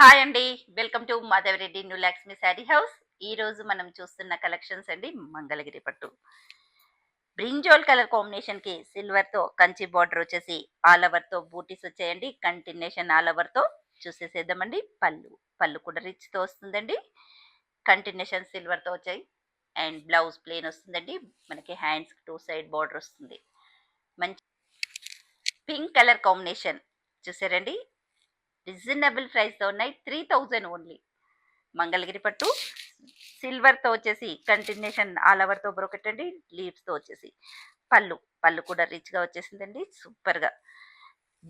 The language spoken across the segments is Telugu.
హాయ్ అండి. Welcome to Madhavareddy new Lakshmi sari house. ఈ రోజు మనం చూస్తున్న కలెక్షన్స్ అండి మంగళగిరి పట్టు. బ్రింజోల్ కలర్ కాంబినేషన్ కి సిల్వర్ తో కంచి బార్డర్ వచ్చేసి ఆల్ ఓవర్ తో బూటీస్ వచ్చాయండి. కంటిన్యూషన్ ఆల్ ఓవర్ తో చూసేసేద్దామండి. పళ్ళు కూడా రిచ్ తో వస్తుందండి. కంటిన్యూషన్ సిల్వర్ తో వచ్చాయి. అండ్ బ్లౌజ్ ప్లేన్ వస్తుందండి. మనకి హ్యాండ్స్ టూ సైడ్ బార్డర్ వస్తుంది. మంచి పింక్ కలర్ కాంబినేషన్ చూసారండి. రీజనబుల్ ప్రైస్తో ఉన్నాయి. 3000 ఓన్లీ. మంగళగిరి పట్టు సిల్వర్తో వచ్చేసి కంటిన్యూషన్ ఆల్ ఓవర్తో బ్రోకెట్ అండి. లీవ్స్తో వచ్చేసి పళ్ళు కూడా రిచ్గా వచ్చేసిందండి. సూపర్గా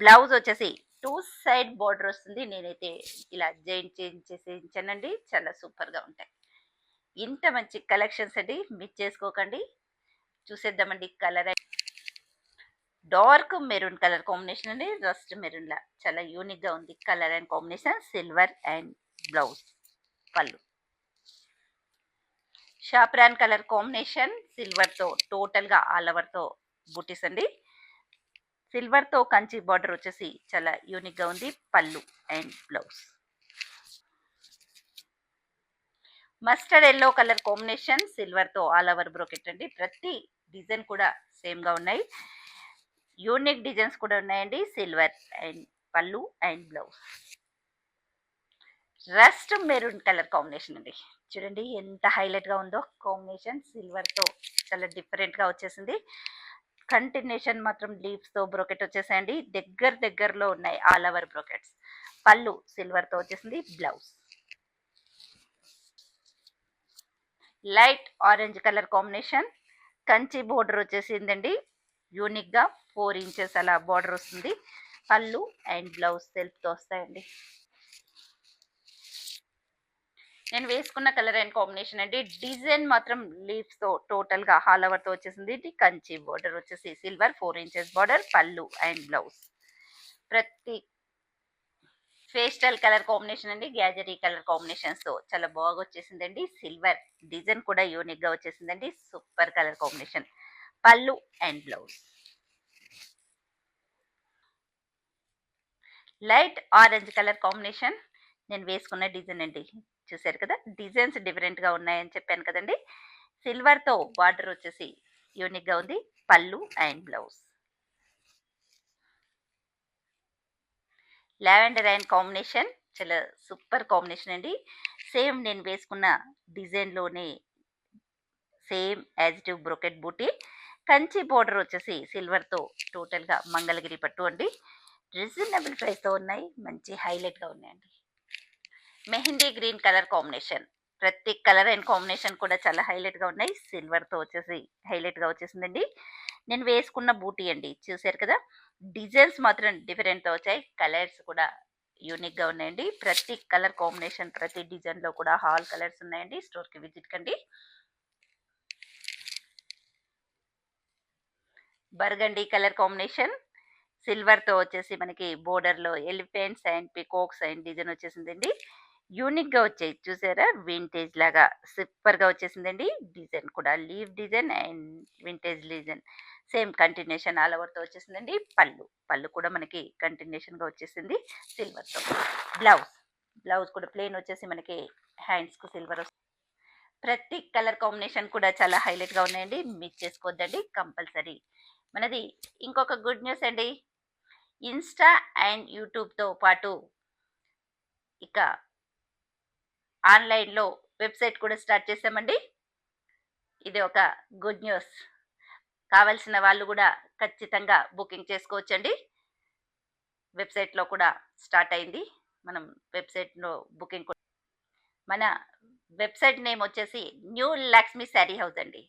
బ్లౌజ్ వచ్చేసి టూ సైడ్ బార్డర్ వస్తుంది. నేనైతే ఇలా జైన్ చేంజ్ చేసి ఇచ్చానండి. చాలా సూపర్గా ఉంటాయి. ఇంత మంచి కలెక్షన్స్ అండి, మిస్ చేసుకోకండి. చూసేద్దామండి. Colour dark maroon colour combination అండి. రస్ట్ మెరూన్ లా చాలా యూనిక్ గా ఉంది colour and combination. Silver and blouse pallu saffron colour combination. Silver తో టోటల్ గా ఆల్ ఓవర్ తో బూటీస్ అండి. సిల్వర్ తో కంచి బార్డర్ వచ్చేసి చాలా యూనిక్ గా ఉంది. పళ్ళు and blouse mustard yellow colour combination. Silver తో ఆల్ ఓవర్ బ్రోకెట్ అండి. ప్రతి డిజైన్ కూడా సేమ్ గా ఉన్నాయి. యూనిక్ డిజైన్స్ కూడా ఉన్నాయండి. సిల్వర్ అండ్ పళ్ళు and blouse rust maroon colour combination అండి. చూడండి ఎంత హైలైట్ గా ఉందో కాంబినేషన్. సిల్వర్ తో చాలా డిఫరెంట్ గా వచ్చేసింది. కంటిన్యూషన్ మాత్రం లీవ్స్ తో బ్రోకెట్ వచ్చేసాయండి. దగ్గరలో ఉన్నాయి ఆల్ ఓవర్ బ్రోకెట్స్. పళ్ళు సిల్వర్ తో వచ్చేసింది. Blouse light orange colour combination. Kanchi border వచ్చేసిందండి. యూనిక్ గా 4 ఇంచెస్ అలా బార్డర్ వస్తుంది. పళ్ళు అండ్ బ్లౌజ్ సెల్ఫ్ తో వస్తాయండి. నేను వేసుకున్న కలర్ అండ్ కాంబినేషన్ అండి. డిజైన్ మాత్రం లీవ్స్ తో టోటల్ గా హాల్ ఓవర్ తో వచ్చేసింది. ఇది కంచి బార్డర్ వచ్చేసి సిల్వర్ 4 ఇంచెస్ బార్డర్. పళ్ళు అండ్ బ్లౌజ్ ప్రతి పేస్టల్ కలర్ కాంబినేషన్ అండి. గ్యాజరీ కలర్ కాంబినేషన్స్ తో చాలా బాగా వచ్చేసిందండి. సిల్వర్ డిజైన్ కూడా యూనిక్ గా వచ్చేసిందండి. Super colour combination. Pallu and blouse light orange colour combination. నేను వేసుకున్న డిజైన్ అండి. చూసారు కదా, డిజైన్స్ డిఫరెంట్ గా ఉన్నాయని చెప్పాను కదండి. సిల్వర్ తో బార్డర్ వచ్చేసి యూనిక్ గా ఉంది. పళ్ళు and blouse lavender and combination. చాలా సూపర్ కాంబినేషన్ అండి. సేమ్ నేను వేసుకున్న డిజైన్ లోనే సేమ్ యాజిటివ్ బ్రోకెట్ బూటీ. కంచి బోర్డర్ వచ్చేసి సిల్వర్ తో టోటల్ గా మంగళగిరి పట్టు అండి. రీజనబుల్ ప్రైస్ తో ఉన్నాయి. మంచి హైలైట్ గా ఉన్నాయండి. Mehndi green colour combination. ప్రతి కలర్ అండ్ కాంబినేషన్ కూడా చాలా హైలైట్ గా ఉన్నాయి. సిల్వర్ తో వచ్చేసి హైలైట్ గా వచ్చేసిందండి. నేను వేసుకున్న బూటీ అండి. చూసారు కదా, డిజైన్స్ మాత్రం డిఫరెంట్ తో వచ్చాయి. కలర్స్ కూడా యూనిక్ గా ఉన్నాయండి. ప్రతి కలర్ కాంబినేషన్ ప్రతి డిజైన్ లో కూడా హాల్ కలర్స్ ఉన్నాయండి. స్టోర్ కి విజిట్ కండి. Burgundy colour combination. సిల్వర్ తో వచ్చేసి మనకి బోర్డర్ లో elephants and peacocks and design వచ్చేసిందండి. యూనిక్ గా వచ్చాయి. చూసారా, వింటేజ్ లాగా సూపర్ గా వచ్చేసిందండి. డిజైన్ కూడా leave design and vintage design same continuation all over తో వచ్చేసిందండి. పళ్ళు కూడా మనకి కంటిన్యూషన్ గా వచ్చేసింది సిల్వర్ తో. బ్లౌజ్ కూడా ప్లెయిన్ వచ్చేసి మనకి హ్యాండ్స్ కు సిల్వర్ వస్తుంది. ప్రతి కలర్ కాంబినేషన్ కూడా చాలా హైలైట్ గా ఉన్నాయండి. మిస్ చేసుకోవద్దండి కంపల్సరీ. మనది ఇంకొక గుడ్ న్యూస్ అండి. ఇన్స్టా అండ్ యూట్యూబ్తో పాటు ఇక ఆన్లైన్లో వెబ్సైట్ కూడా స్టార్ట్ చేసామండి. ఇది ఒక గుడ్ న్యూస్. కావలసిన వాళ్ళు కూడా ఖచ్చితంగా బుకింగ్ చేసుకోవచ్చండి. వెబ్సైట్లో కూడా స్టార్ట్ అయింది. మనం వెబ్సైట్లో బుకింగ్ మన వెబ్సైట్ నేమ్ వచ్చేసి న్యూ లక్ష్మి శారీ హౌస్ అండి.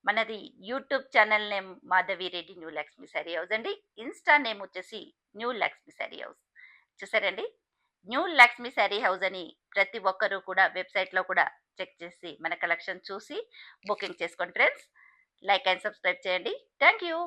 మనది YouTube channel name Madhavi Reddy new Lakshmi sari house అండి. ఇన్స్టా నేమ్ వచ్చేసి న్యూ లక్ష్మి శారీ హౌస్. చూసారండి, న్యూ లక్ష్మి శారీ హౌస్ అని ప్రతి ఒక్కరూ కూడా వెబ్సైట్లో కూడా చెక్ చేసి మన కలెక్షన్ చూసి బుకింగ్ చేసుకోండి ఫ్రెండ్స్. లైక్ అండ్ సబ్స్క్రైబ్ చేయండి. Thank you.